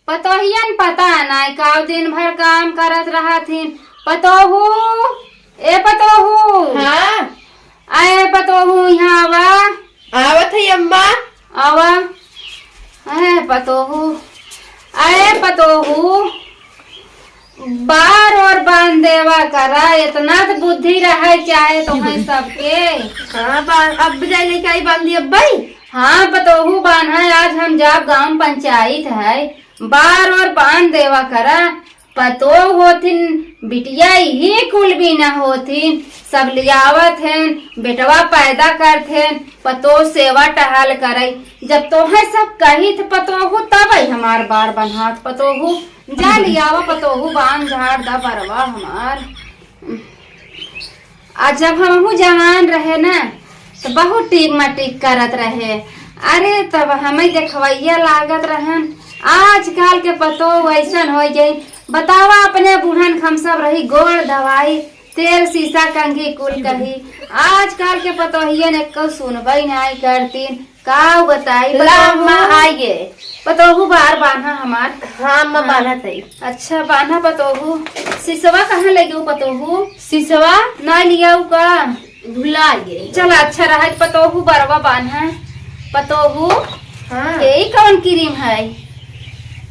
पतोहियन पता नहीं का दिन भर काम करत रहा थी। पतोहू ए पतोहू। हाँ आए पतोहू यहाँ आवा। आवत है अम्मा। आवा। आए पतोहू। आए पतोहू बार और बांध देवा करा इतना तो बुद्धि रहे चाहे तुम्हें सबके। हाँ अब जाए लेके आई बांधी अब भाई। हाँ पतोहू बांधा आज हम जब गांव पंचायत है बार और बांध देवा करा। पतो होथिन बिटिया ही कुल भी न होथिन सब लियावत हैं बेटवा पैदा करथेन पतो सेवा टहल करे जब तोहे सब कही थ पतोहू तब हमार बार बन्हात पतोहू जा लियावा पतोहू बांध झाड़ दा बरवा हमार। आज जब हमहू जवान रहे ना तो बहुत टीक मटीक करत रहे। अरे तब हमें देखवैया लागत रहन। आजकल के पतो वैसन हो गई बतावा अपने बूढ़न हम सब रही गोड़ दवाई तेल सीसा कंघी कुल कही। आजकल के पतोहिया ने को सुनबई नहीं करती का बताई आइए पतोहू बार बांधा हमार। हाँ अम्मा बांधा थी। अच्छा बांधा पतोहू। सिसवा कहाँ ले गऊ पतोहू? सिसवा ना लिया का भुला गए। चल अच्छा रहा पतोहू बरवा बांधा। पतोहू हाँ यही कौन क्रीम है?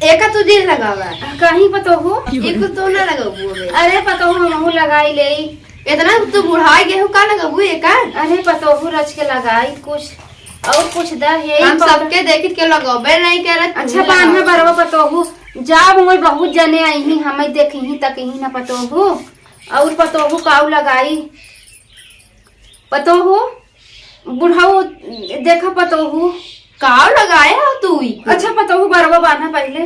एक तो दिन लगावा कहीं पतोहू एक तो ना लगाबू। अरे पतोहू हमहू लगाई ले इतना तो बुढ़ाई गेहूं का लगाबू एक। अरे पतोहू रच के लगाई कुछ और कुछ दा है हम सबके देखित के लगाबे नहीं करत। अच्छा बांधा बरवा पतोहू जाब मोर बहुत जने आई ही हमें देखी ही तक ही ना पतोहू और पतोहू काऊ लगाई पतोहू बुढ़ाऊ देखा पतोहू काव लगाए हो तू। अच्छा पतोहू बरवा बांधा पहले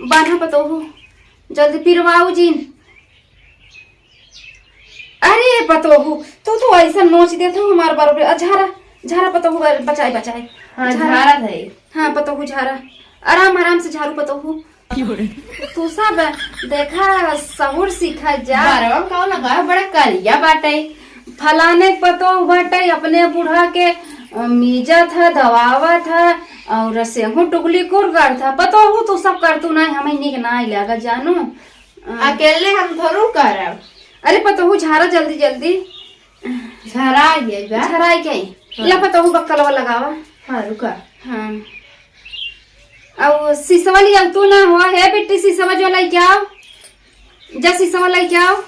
बांधा पतोहू जल्दी पिरवाऊ जी। अरे पतोहू तो ऐसा नोच देते हो हमारे बरबर झारा झारा पतोहू बचाए बचाए। हाँ झारा है। हाँ पतोहू झारा आराम आराम से झारू पतोहू। तू सब देखा सहूर सीखा जा। बरवा काव लगाए बड़ा करिया बाटे फलाने पतो बटे अपने बूढ़ा के मीजा था दवावा था और सेहू टुकली कुर कर था पतो हूँ तू सब कर तू नहीं हमें निक ना लगा जानू अकेले हम थोड़ू करब। अरे पतो हूँ झारा जल्दी जल्दी झरा ये झराई के ला पतो हूँ बक्कलवा लगावा। हाँ रुका। हाँ और शीशवा लिया तू ना हुआ है बेटी शीशवा जो लाई जाओ जा शीशवा लाई जाओ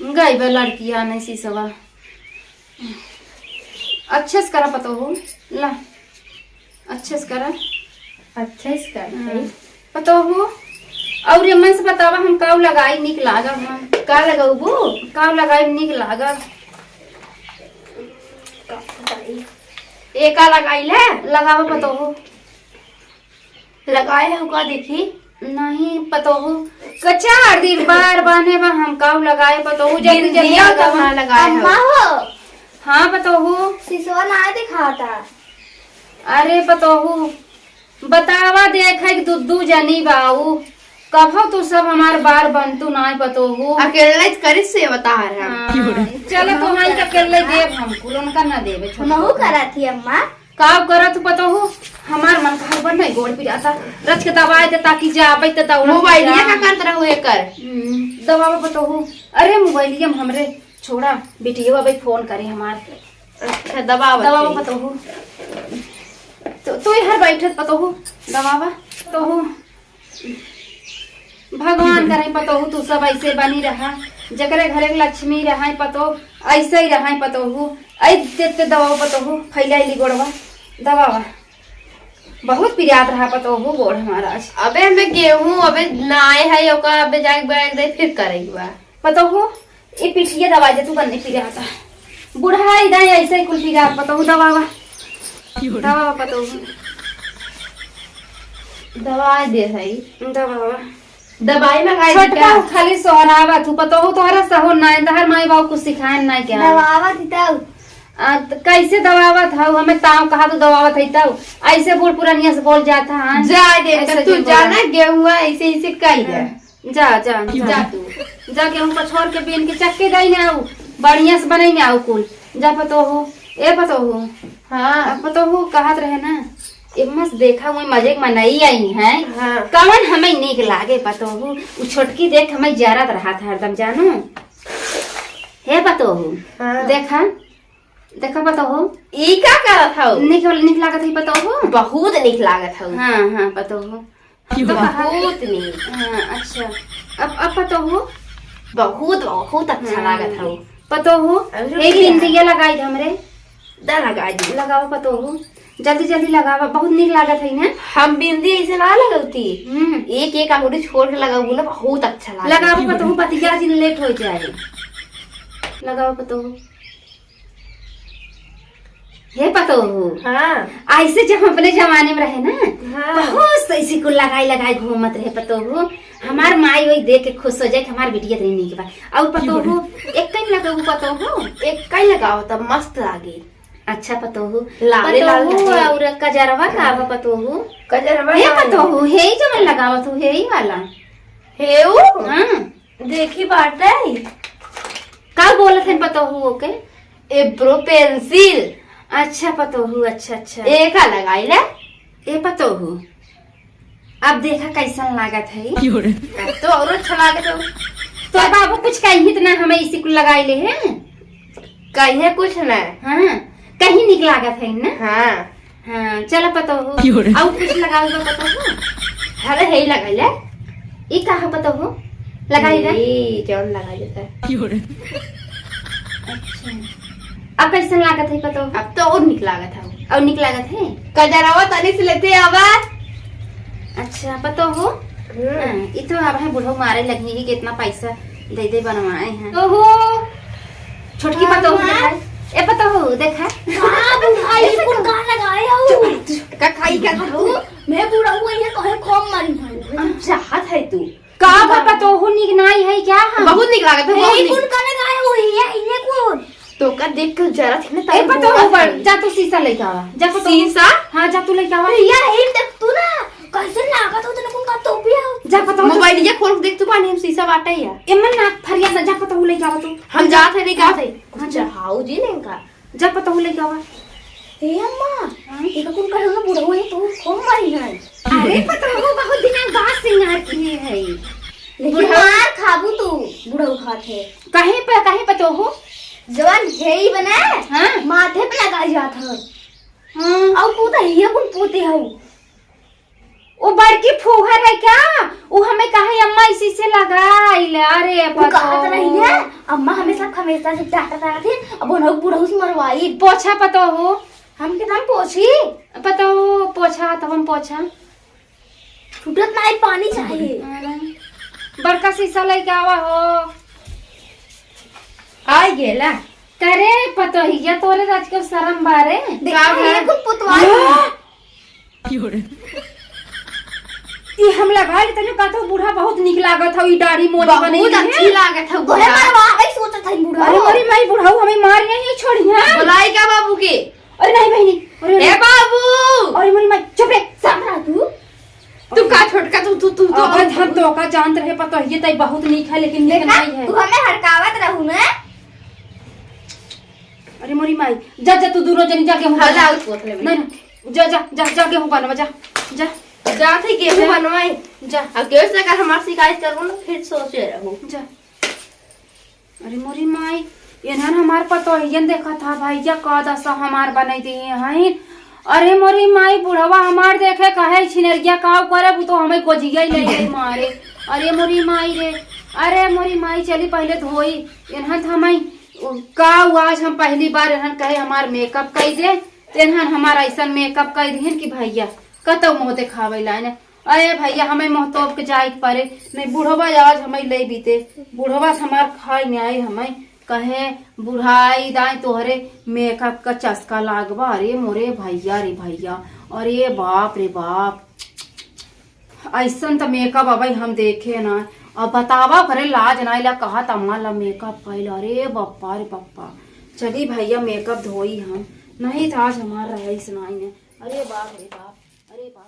गई बे लड़कियां नहीं शीशवा अच्छे से करा पतो हो ला अच्छे से करा अच्छा इसका पतो हो और ये मन से बतावा हम काव लगाई निक लागा हम का लगाबू काव लगाई निक लागा एका लगाई ले लगावा पतो हो लगाए है का देखी नहीं पतो हो कच्चा हरदी बार बाने बा हम काव लगाए पतो हो जल्दी जल्दी कहाँ लगाए हो। हाँ पतो हो सिसवा ना दिखाता। अरे पतो हो बतावा देखे दुद्दू जनी बाऊ कभो तू सब हमार बार बनतू ना पतो हो अकेले करी से बता रहा। चलो तो हम अकेले देव हम कुलों का ना देवे महू करा थी अम्मा काव करत पतो हो हमार मन का बन नहीं गोड़ पिराता रच के दवाई दे ताकि जा आबै त दौड़ मोबाइलिया का करत रहू एकर दवा पतो हो। अरे मोबाइलिया हमरे छोड़ा बेटियो अबे फोन करे हमार। अच्छा दवा पतो हो तो हर बैठत पतो हो दवावा तो हो भगवान करे पतो हो तू सब ऐसे बनी रहा जकरे घरे लक्ष्मी रहा पतो ऐसे ही रहा पतो हो ऐ देते दवा पतो हो फैलाइली गोड़वा दवावा बहुत पिरात रहा पतो हो गोड़ हमारा। अबे हमें गेहूं अबे नाए है ओका अबे जाके बैग दे फिर करेगा पतो हो ये पिठिया दवा दे तू बनने पिराता बुढ़ा इधर ऐसे ही कुल पिरात पतो हो दवावा दवा पतो हो दवाई दे है दवावा दवाई मंगाई छोटका खाली सोहरावा तू पतो हो तोहरा सहो नहीं तहर माई बाबू कुछ सिखाए नहीं क्या दवावा दिताऊ कैसे दवावत हऊ हमें ताव कहा तो दवावत है तब ऐसे बूढ़ पुरानिया से बोल जाता है जा दे तू जाना गेहूं ऐसे ऐसे कही जा जा जा तू जा गेहूं पछोर के बीन के चक्के दई ना आऊ बढ़िया से बनई ना आऊ कुल जा पतो हो ए पतो हो हाँ पतो हो कहत रहे ना ये मस्त देखा हुई मजे के मनई आई है। हाँ। कवन हमें नीक लागे पतोहू। उ छोटकी देख हमें जरत रहा था हरदम जानो। हे पतोहू। हाँ। देखा देखा पतोहू। ई का करत हौ? निक लागत है पतोहू। बहुत निक लागत हौ। हाँ हाँ पतोहू। बहुत निक। हाँ अच्छा। अब पतोहू। बहुत अच्छा लागत हौ। पतोहू अरे एक क्या? दिन दिया लगाई थे हमरे। दा लगा दी। लगाओ पतोहू जल्दी जल्दी लगावा बहुत निक लागत है ना। हम बिंदी ऐसे ना लगौती। एक एक अंगूठी छोड़ के लगाऊ ना बहुत अच्छा लागत। लगाओ पतोहू बतिया दिन लेट हो जाए। लगाओ पतोहू। हे पतोहू। हाँ। ऐसे जब हम अपने जमाने में रहे ना हाँ। बहुत ऐसी कुल लगाई घूमत रहे पतोहू। हमार माई वही देख के खुश हो जाए कि हमार बिटिया तनी निक बा। और पतोहू एक कहीं लगाऊ पतोहू। एक कई लगाओ तब मस्त लागे। अच्छा पतोहू लाले लाल पतोहू लगे। और कजरवा का बा पतोहू। कजरवा हे पतोहू हे ही जो मन लगावत हूँ हे ही वाला। हेऊ हाँ देखी बाटे का बोलत है पतोहू ओके। एब्रो पेंसिल। अच्छा पतोहू अच्छा अच्छा। एका लगाई ले। ए पतोहू अब देखा कैसा लागत है। तो और अच्छा लागत हौ। तो बाबू कुछ कहीं इतना हमें इसी को लगाई ले हैं। कहीं कुछ ना। हाँ कहीं निक लागत है ना। हाँ। हाँ चलो पतोहू और कुछ लगाओ तो पतोहू। अरे हे लगाई ले। ई का है पतोहू लगाई ले। ई जौन लगाई ले। अच्छा अब कैसा लागत है पतोहू। अब तो और निक लागत हौ। और निक लागत है। कजरवा तनी से लेते आवा। अच्छा पतोहू। हाँ, ये तो अब है बुढ़ऊ मारे लगी है कि इतना पैसा दे दे बनवाए हैं। तो हो छोटकी पतोहू देखा ए पतोहू देखा। भाई कौन का लगाए हो? का खाई का हौ। मैं बूढ़ा हुआ ये कहे कम मारी भाई। चाहत है तू। का पतोहू निक नाई है क्या हम। बहुत निक लागत है। ये कौन का लगाए हो ये कौन? तो का देख के जरा थी ना ए पतोहू जा तू शीशा लेके आवा जा पतोहू। शीशा? हाँ जा तू लेके आवा। भैया हिल देख तू ना कैसे लागत हो तने कौन का टोपिया हो? जा पतोहू मोबाइल ये खोल के देख तू पानी हम शीशा बाटे या। एमन नाक फरिया ना जा पतोहू लेके आवा तू। हम जात है नहीं का थे। हाँ, अच्छा हाउ जी ने का। जा पतोहू लेके आवा। ए अम्मा ये कौन का ना बूढ़ा हुआ ये तो कम मारी है। अरे पतोहू बहुत दिन बाद सिंगार किए है। लेकिन मार खाबू तू बूढ़ा खाते। कहीं पतोहू। जवान हेई बना हाँ माथे पे लगा जात है। हाँ और तू तो ये कौन पोते हो? वो बड़की फूहर है क्या। वो हमें कहे अम्मा इसी से लगाई ले। अरे वो कहत रही है अम्मा हमेशा हमेशा से डांटता थी अब उन्हों बूढ़ा से मरवाई। पोछा पतोहू हम कितना पोछी पतोहू पोछा तब हम पोछा। छूटत नहीं पानी चाहिए। बड़का शीशा लेके आवा हो। आई गेला। करे पतोहिया तोरे राज के शरम बारे। देखा ये कौन पुतवाल ये हम लगा ले तने का तो बूढ़ा बहुत निक लागत हौ। ई दाढ़ी मोरी बनी बहुत अच्छी लागत है। तोहे मरवा है सोचत है बूढ़ा। अरे मोरी माई बुढ़ाऊ हमें मार नहीं छोड़िया। बुलाई क्या बाबू के। अरे नहीं बहनी अरे ए बाबू। अरे मोरी माई चुप रे। सामरा तू का छोटका तू अब हम तो का जानत रहे पतोहिया तई बहुत निक है लेकिन निक नहीं है। तू हमें हड़कावत रहू ना। अरे मोरी माई जा जा तू दूर जनी जाके हूं हला उस पोतले में। नहीं जा जा जा जाके हूं बनवा जा जा जा थे गेहूं बनवाई। जा अब केस लगा हमार शिकायत करूं ना फिर सोचे रहूं। जा। अरे मोरी माई एनहन हमार पतोहियन देखा था भैया का दशा हमार बनाई दी हैं। अरे मोरी माई बुढ़वा हमार देखे कहे छिनरिया काव करे वो तो हमें कोजिया ही ले गई मारे। अरे मोरी माई रे। अरे मोरी माई चली पहले धोई एनहन हमें का आज हम पहली बार एनहन कहे हमार मेकअप कर दे तेनहन हमारा ऐसा मेकअप कर दिहन कि भैया कतो मुँह दिखावे लाने। अरे भैया हमें मोहतोब के जाए पड़े नहीं बुढ़वा आज हमें ले बीते बुढ़वा हमार खाई नहीं आई हमें कहे बुढ़ाई दाई तोहरे मेकअप का चस्का लागवा। अरे मोरे भैया रे भैया अरे बाप रे बाप ऐसा तो मेकअप अब हम देखे ना। अब बतावा करे लाज ना ला कहा तमा ला मेकअप कैल। अरे बप्पा रे बप्पा चली भैया मेकअप धोई हम नहीं था आज हमारा रही सुनाई ने। अरे बाप रे बाप अरे बाप।